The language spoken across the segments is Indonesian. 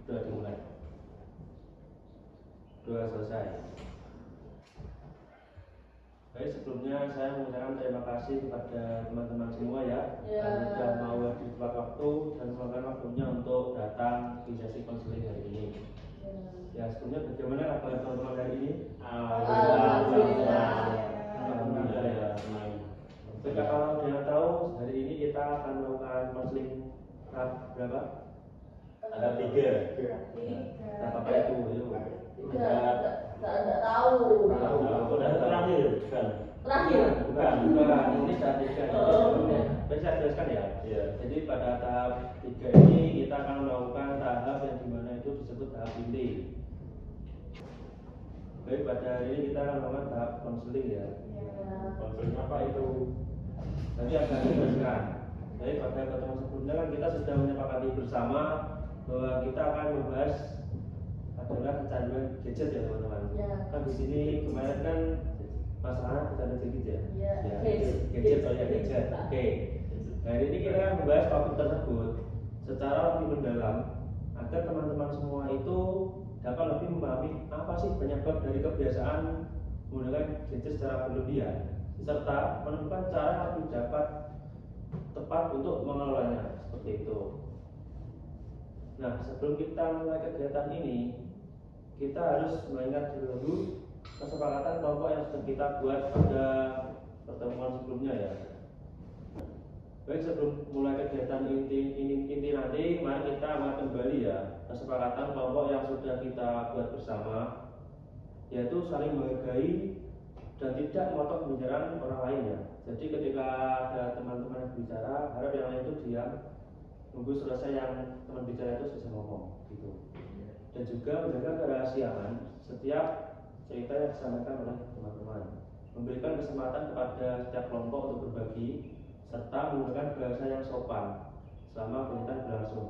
Sudah dimulai. Sudah selesai. Baik, sebelumnya saya mengucapkan terima kasih kepada teman-teman semua ya, yang sudah mau hadir tepat waktu dan meluangkan waktunya untuk datang di sesi konseling hari ini. Ya, sebelumnya bagaimana kabar teman-teman hari ini? Alhamdulillah ya. Baik, kalau dia tahu hari ini kita akan melakukan konseling tahap berapa? Ada 3. Tahap apa itu? Tidak tahu. Terakhir bukan. Ini tahap 3. Baik, saya jelaskan ya. Jadi pada tahap 3 ini kita akan melakukan tahap yang dimana itu disebut tahap inti. Baik, pada hari ini kita akan melakukan tahap konseling ya. Konseling apa itu? Nanti akan dijelaskan. Baik, pada pertemuan sebelumnya kan kita sudah menyepakati bersama bahwa kita akan membahas adalah kecanduan gadget ya teman-teman. Kan di sini kemarin kan masalah kecanduan gadget ya. Gadget. Oke. Hari ini kita akan membahas topik tersebut secara lebih mendalam agar teman-teman semua itu dapat lebih memahami apa sih penyebab dari kebiasaan menggunakan gadget secara berlebihan, serta menemukan cara yang lebih dapat tepat untuk mengelolanya seperti itu. Nah, sebelum kita mulai kegiatan ini, kita harus mengingat dulu kesepakatan kelompok yang sudah kita buat pada pertemuan sebelumnya ya. Baik, sebelum mulai kegiatan inti nanti, mari kita mengingat kembali ya kesepakatan kelompok yang sudah kita buat bersama, yaitu saling menghargai dan tidak memotong pembicaraan orang lain ya. Jadi ketika ada teman-teman yang bicara, harap yang lain itu diam, tunggu selesai yang teman bicara itu selesai ngomong gitu. Dan juga menjaga kerahasiaan setiap cerita yang disampaikan oleh teman-teman, memberikan kesempatan kepada setiap kelompok untuk berbagi serta menggunakan bahasa yang sopan selama kegiatan berlangsung.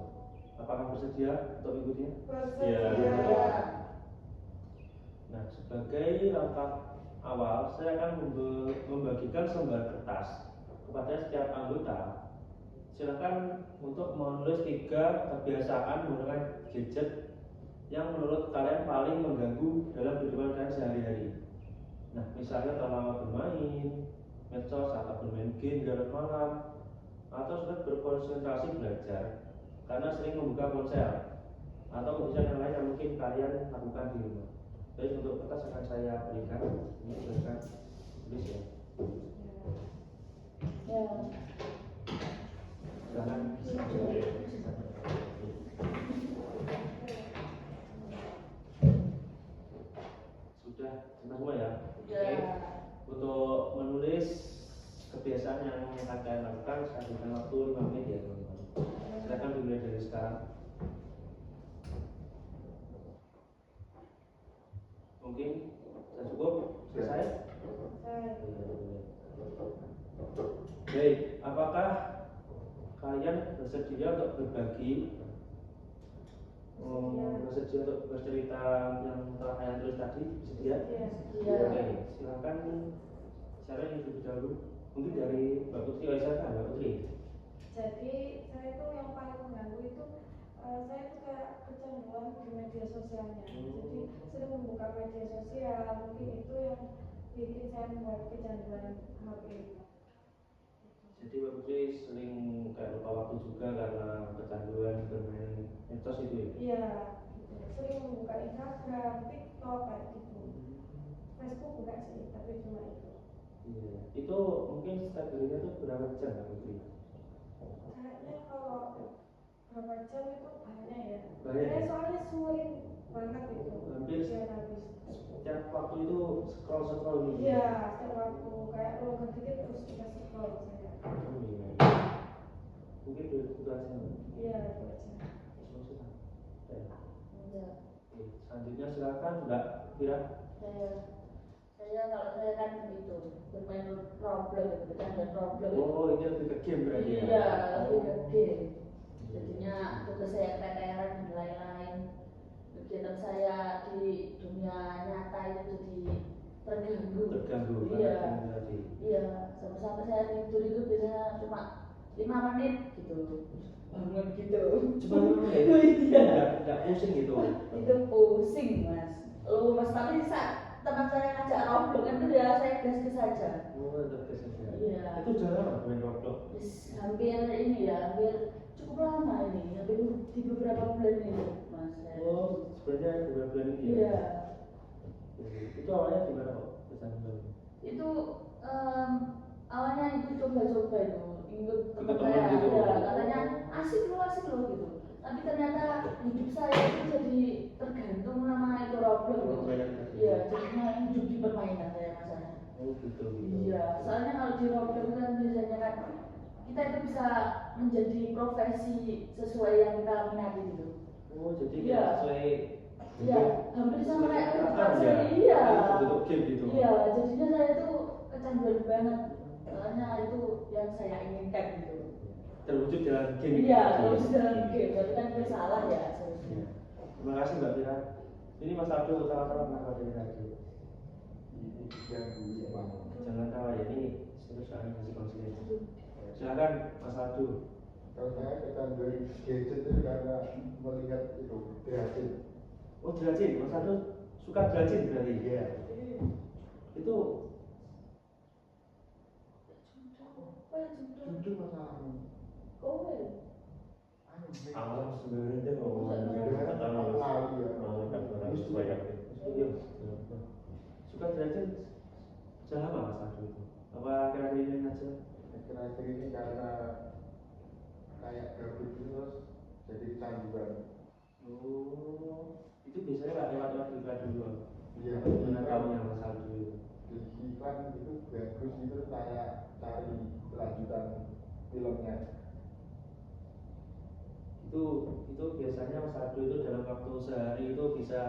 Apakah bersedia untuk mengikutinya? Bersedia. Nah, sebagai langkah awal, saya akan membagikan selembar kertas kepada setiap anggota. Silakan untuk menulis 3 kebiasaan menggunakan gadget yang menurut kalian paling mengganggu dalam kehidupan kalian sehari-hari. Nah, misalnya terlalu bermain medsos atau bermain game di dalam malam, atau sudah berkonsentrasi belajar karena sering membuka ponsel, atau kebiasaan yang lain yang mungkin kalian lakukan di rumah. Baik, untuk kertas akan saya berikan. Ini silakan tulis ya. Silakan. Sudah semua ya. Oke. Untuk menulis kebiasaan yang akan kalian lakukan, saya berikan waktu 5 menit ya teman-teman. Silakan dimulai dari sekarang. Mungkin sudah cukup? Selesai? Baik, apakah kalian bersedia untuk berbagi, bersedia untuk bercerita yang telah kalian tulis tadi? Bersedia? Oke, silakan. Siapa yang lebih dahulu? Mungkin dari Mbak Putri. Silakan Mbak Putri. Jadi saya itu yang paling mengganggu itu saya itu kayak kecanduan di media sosialnya. Jadi sering membuka media sosial, mungkin itu yang bikin saya membuat kecanduan HP. Jadi Mbak Putri sering kayak lupa waktu juga karena kecanduan bermain medsos itu ya? Iya, gitu. Sering membuka Instagram, TikTok kayak gitu. Facebook enggak sih, tapi cuma itu. Iya. Itu mungkin setiap harinya tuh berapa jam Mbak Putri? Kayaknya kalau berapa jam itu banyak ya. Banyak ya? Soalnya sulit banget itu. Hampir habis. setiap waktu itu scroll gitu. Iya, setiap waktu kayak login dikit terus kita scroll saya. Iya. Mungkin itu aja. Iya, itu aja. Ya. Oke, selanjutnya silakan Mbak Fira. Saya kalau saya kan itu bermain Roblox, bercanda Roblox. Oh, ini lebih ke game berarti ya? Iya, lebih ke game. Jadinya tugas saya keteteran dan lain-lain. Kegiatan saya di dunia nyata itu jadi terganggu. Iya. Iya, sampai saya tidur itu biasanya cuma 5 menit gitu. bangun gitu. Cuma ya, Iya. nggak pusing gitu. Itu pusing mas. Mas tapi saat teman saya ngajak Roblox kan itu ya saya gas aja. Oh, itu saja. Iya. Itu udah lama main Roblox? Hampir ini ya, hampir cukup lama ini, hampir di beberapa bulan ini mas. Oh, sebenarnya beberapa bulan ini. Iya. Itu awalnya gimana kok kecanduan? Itu awalnya itu coba-coba itu ikut teman teman saya gitu. ya, katanya asik loh gitu, tapi ternyata hidup saya itu jadi tergantung sama itu Roblox gitu. Iya, jadinya hidup di permainan saya masanya. Oh gitu. Iya, soalnya kalau di Roblox kan biasanya kan kita itu bisa menjadi profesi sesuai yang kita minati gitu. Oh jadi Iya. sesuai. Iya, hampir sama kayak kehidupan ya. saya. Iya. Bentuk game gitu. Iya, jadinya saya itu kecanduan banget. Soalnya itu yang saya inginkan gitu. Terwujud dalam game. Iya, terus dalam game, tapi kan itu salah ya seharusnya. Terima kasih Mbak Fira. Ini Mas Abdul salah-salah kenapa dari tadi? Jangan tahu ya, ini serius soalnya masih konsultasi. Silakan Mas Abdul. Kalau saya kecanduan gadget itu karena melihat itu Dracin. Oh Dracin, Mas Abdul suka Dracin berarti? Iya. Itu Jujur masalahmu. Kowe. Alam sebenarnya dia ngomong kata Aku lali ya. orang sesuai aktif. Suka Dracin sudah lama Mas Abdul itu? Apa akhir-akhir ini aja? Akhir-akhir ini karena kayak gabut terus jadi kecanduan. Oh, itu biasanya lewat iklan dulu. Iya. Gimana tahunya Mas Abdul? Di iklan itu bagus itu saya cari kelanjutan filmnya. Itu biasanya Mas Abdul itu dalam waktu sehari itu bisa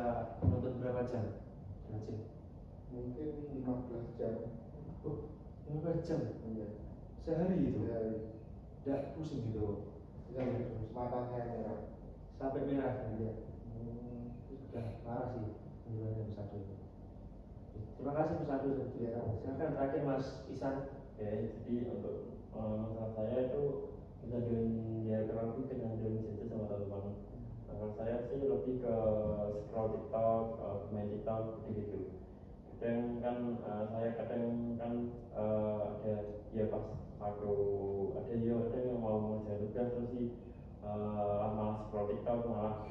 nonton berapa jam? Dracin? Mungkin 15 jam. Oh, 15 jam? Iya. Sehari itu? Sehari. Tidak pusing gitu? Yang matanya merah. Sampai merah kan ya? Itu sudah parah sih penjualannya Mas Abdul. Terima kasih Mas Abdul. Ya. Silakan terakhir Mas Isan. Ya, jadi untuk masalah saya itu kita ya kurang lebih kecanduan gadget sama teman-teman. Kalau saya sih lebih ke scroll TikTok, main TikTok gitu. Kadang kan saya kadang kan ada ya pas aku ada yang mau ngerjain tugas terus sih malah scroll TikTok malah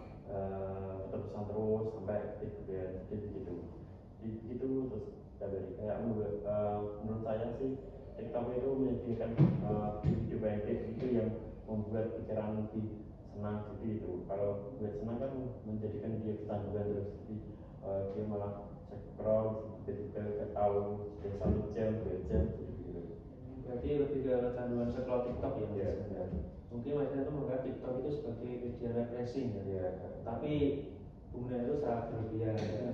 terusan terus sampai ketiduran jadi gitu terus kayak menurut saya sih TikTok itu menyediakan video pendek itu yang membuat pikiran lebih senang jadi itu kalau buat senang kan menjadikan dia kecanduan terus jadi dia malah scroll tiba-tiba nggak tahu sudah 1 jam 2 jam gitu. Berarti lebih ke kecanduan scroll TikTok ya Mas? Ya. Mungkin Mas itu menganggap TikTok itu sebagai media refreshing ya? Ya. Tapi penggunaan itu sangat berlebihan ya?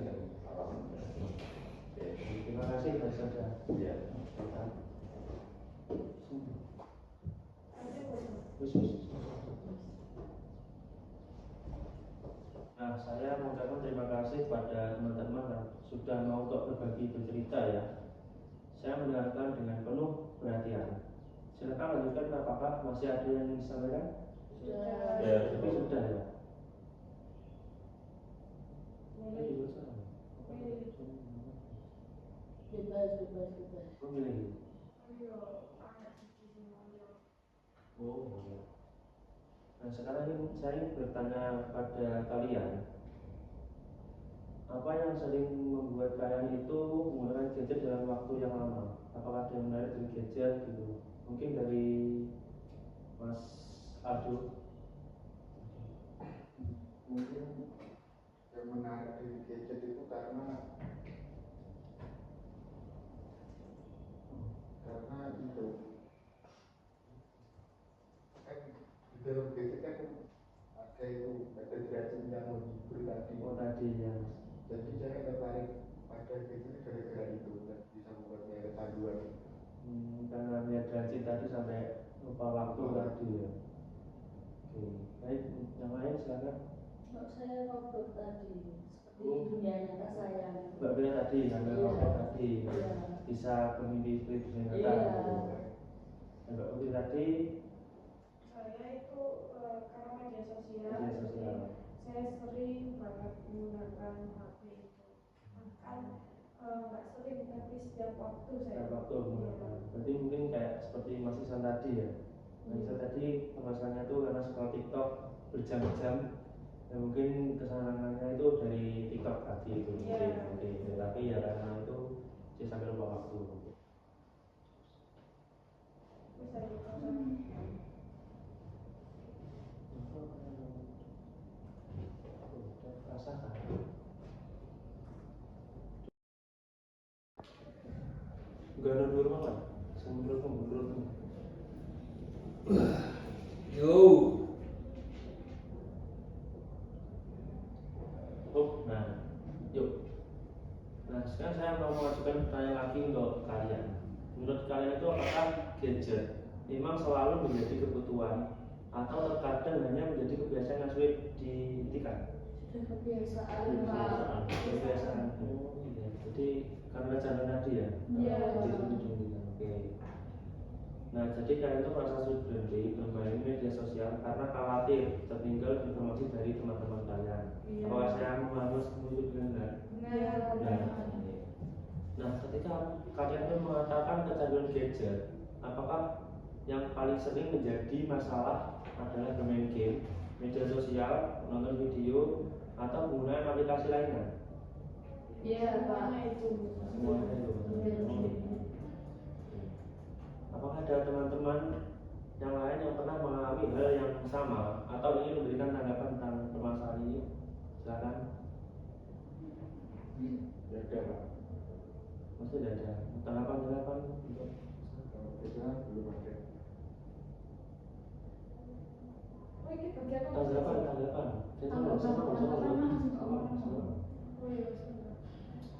Terima kasih Mas Sada. Ya. Nah, saya mengucapkan terima kasih kepada teman-teman yang sudah mau untuk berbagi bercerita ya. Saya mendengarkan dengan penuh perhatian. Silakan lanjutkan apakah masih ada yang ingin disampaikan? Sudah. Ya, Tapi sudah ya. Bebas. Memilih. Oh, iya. Nah sekarang ini saya ingin bertanya kepada kalian, apa yang sering membuat kalian itu menggunakan gadget dalam waktu yang lama? Apakah ada yang menarik dari gadget gitu? Mungkin dari Mas Abdul. Mungkin yang menarik dari gadget itu karena itu kan di dalam gadget kan ada Dracin yang menghibur tadi. Oh tadi ya. Jadi saya tertarik pada gadget gara-gara itu dan bisa membuat saya kecanduan. Karena lihat Dracin tadi sampai lupa waktu tadi ya. Oke, baik, yang lain silakan. Mbak saya Roblox tadi seperti dunia nyata saya. Mbak Bella tadi, sampai Iya. Roblox tadi Iya. bisa bermimpi seperti dunia nyata. Iya. Mbak Uti tadi Saya itu karena media sosial, Media sosial. saya sering banget menggunakan HP itu. Bahkan nggak sering tapi setiap waktu saya. Setiap waktu menggunakan. Berarti mungkin kayak seperti Mas Isan tadi ya. Mas Isan tadi pembahasannya itu karena scroll TikTok berjam-jam. Ya mungkin kesenangannya itu dari TikTok tadi itu mungkin. Tapi ya karena itu dia sampai lupa waktu. Bisa gitu. Rasakan. Gak ada dulu malah. Mundur. Yo. Oh, nah, yuk. Nah, sekarang saya mau mengajukan pertanyaan lagi untuk kalian. Menurut kalian itu apakah gadget memang selalu menjadi kebutuhan atau terkadang hanya menjadi kebiasaan yang sulit dihentikan? Kebiasaan. Oh, iya. Jadi karena jangan tadi ya. Iya. Oke. Nah, jadi kalian itu merasa sulit berhenti bermain media sosial karena khawatir tertinggal informasi dari teman-teman kalian. Iya. Apakah saya harus menuju benar? Nah, ketika kalian itu mengatakan kecanduan gadget, apakah yang paling sering menjadi masalah adalah bermain game, media sosial, menonton video, atau penggunaan aplikasi lainnya? Iya, Pak. Semuanya itu. Apakah ada teman-teman yang lain yang pernah mengalami hal yang sama atau ingin memberikan tanggapan tentang permasalahan ini? Silakan. Tidak ada, Pak. Masih tidak ada tanggapan untuk Kita belum ada. Oh, ini bagian apa? tanggapan.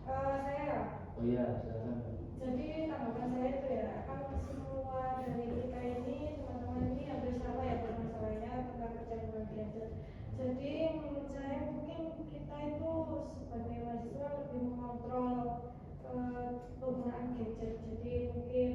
Saya. Oh iya, silakan. Jadi tanggapan saya itu ya, kan semua dari kita ini, teman-teman ini hampir sama ya permasalahannya tentang kecanduan gadget. Jadi menurut saya mungkin kita itu sebagai mahasiswa lebih mengontrol penggunaan gadget. Jadi mungkin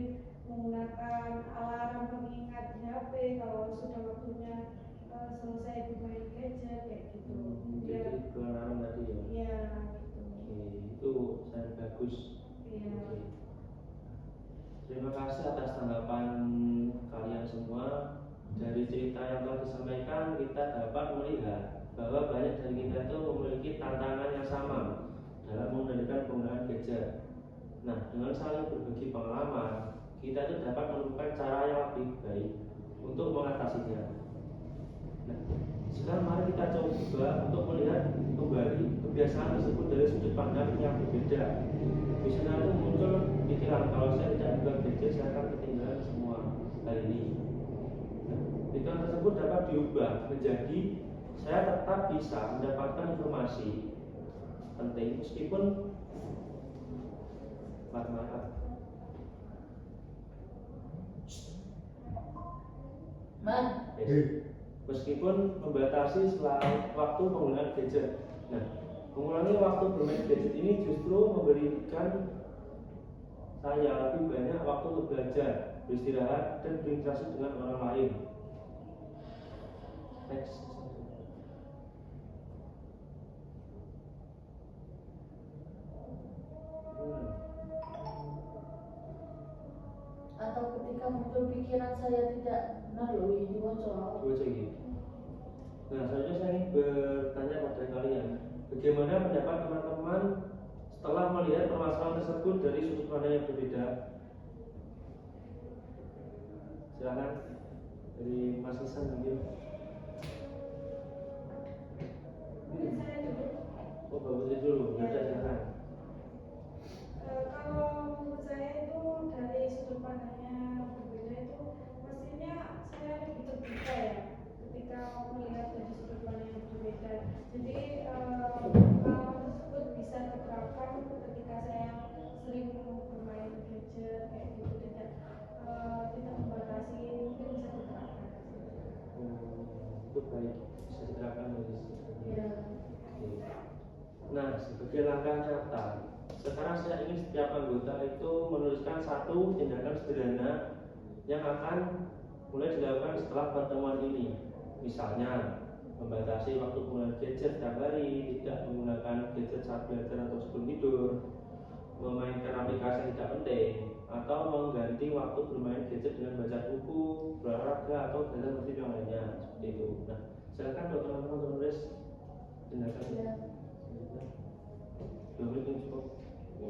menggunakan alarm pengingat di HP kalau sudah waktunya selesai bermain gadget kayak gitu. Jadi kenalan tadi ya. Iya gitu. Oke, itu sangat bagus. Iya. Oke. Terima kasih atas tanggapan kalian semua. Dari cerita yang telah disampaikan, kita dapat melihat bahwa banyak dari kita itu memiliki tantangan yang sama dalam mengendalikan penggunaan gadget. Nah, dengan saling berbagi pengalaman, kita itu dapat menemukan cara yang lebih baik untuk mengatasinya. Nah, sekarang mari kita coba untuk melihat kembali kebiasaan tersebut dari sudut pandang yang berbeda. Misalnya itu muncul pikiran, kalau saya tidak buka gadget, saya akan ketinggalan semua hal ini. Nah, pikiran tersebut dapat diubah menjadi saya tetap bisa mendapatkan informasi penting meskipun marah. Meskipun membatasi waktu penggunaan gadget. Nah, mengurangi waktu bermain gadget ini justru memberikan saya lebih banyak waktu untuk belajar, beristirahat, dan berinteraksi dengan orang lain. Next. Atau ketika muncul pikiran saya tidak benar loh ini bocor. Nah, selanjutnya saya ingin bertanya pada kalian, bagaimana pendapat teman-teman setelah melihat permasalahan tersebut dari sudut pandang yang berbeda? Silakan dari Mas Isan mungkin. Saya dulu. Oh, Mbak Putri dulu, baca silakan. Kalau menurut saya itu dari sudut pandangnya berbeda itu mestinya saya lebih terbuka ya ketika melihat dari sudut pandang yang berbeda. Jadi pengalaman tersebut bisa diterapkan ketika saya sering bermain gadget kayak gitu, tidak membatasi, mungkin bisa diterapkan. Itu baik, bisa diterapkan dari Iya. Nah, sebagai langkah nyata, sekarang saya ingin setiap anggota itu menuliskan satu tindakan sederhana yang akan mulai dilakukan setelah pertemuan ini. Misalnya membatasi waktu penggunaan gadget setiap hari, tidak menggunakan gadget saat belajar atau sebelum tidur, memainkan aplikasi yang tidak penting, atau mengganti waktu bermain gadget dengan baca buku, berolahraga, atau belajar motif yang lainnya seperti itu. Nah, silakan untuk teman-teman tulis tindakan. Ya. 2 menit ini cukup. Ya.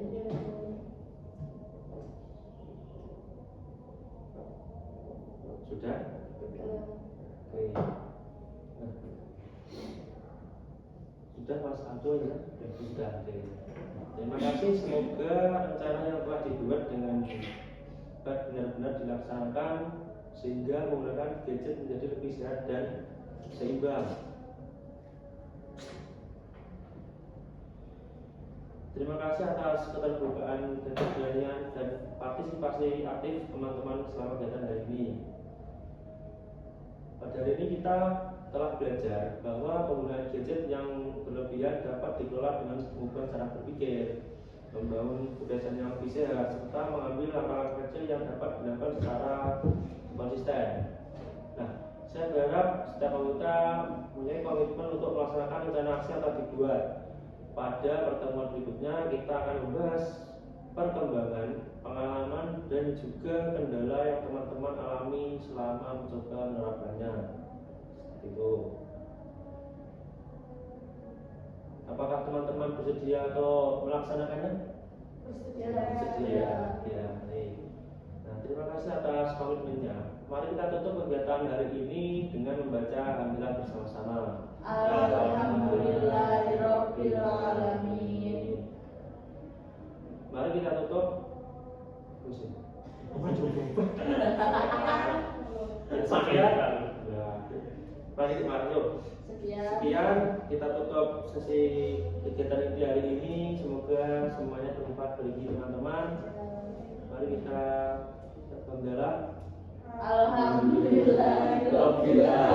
Sudah? Oke. Nah. Sudah Mas Aldo ya? Ya sudah. Oke. Terima kasih. Semoga rencana yang telah dibuat dengan baik benar-benar dilaksanakan sehingga menggunakan gadget menjadi lebih sehat dan seimbang. Terima kasih atas keterbukaan dan keberanian dan partisipasi aktif teman-teman selama kegiatan hari ini. Pada hari ini kita telah belajar bahwa penggunaan gadget yang berlebihan dapat dikelola dengan mengubah cara berpikir, membangun kebiasaan yang lebih sehat, serta mengambil langkah-langkah kecil yang dapat dilakukan secara konsisten. Nah, saya berharap setiap anggota mempunyai komitmen untuk melaksanakan rencana aksi yang telah dibuat. Pada pertemuan berikutnya kita akan membahas perkembangan, pengalaman, dan juga kendala yang teman-teman alami selama mencoba menerapkannya. Seperti itu. Apakah teman-teman bersedia atau melaksanakannya? Bersedia. Ya, baik. Nah, terima kasih atas komitmennya. Mari kita tutup kegiatan hari ini dengan membaca Alhamdulillah bersama-sama. Alhamdulillahirabbil alamin. Mari kita tutup. Sekian. Mari yuk. Sekian kita tutup sesi kegiatan di hari ini. Semoga semuanya bermanfaat bagi teman-teman. Mari kita berdoa. Alhamdulillahirabbil alamin.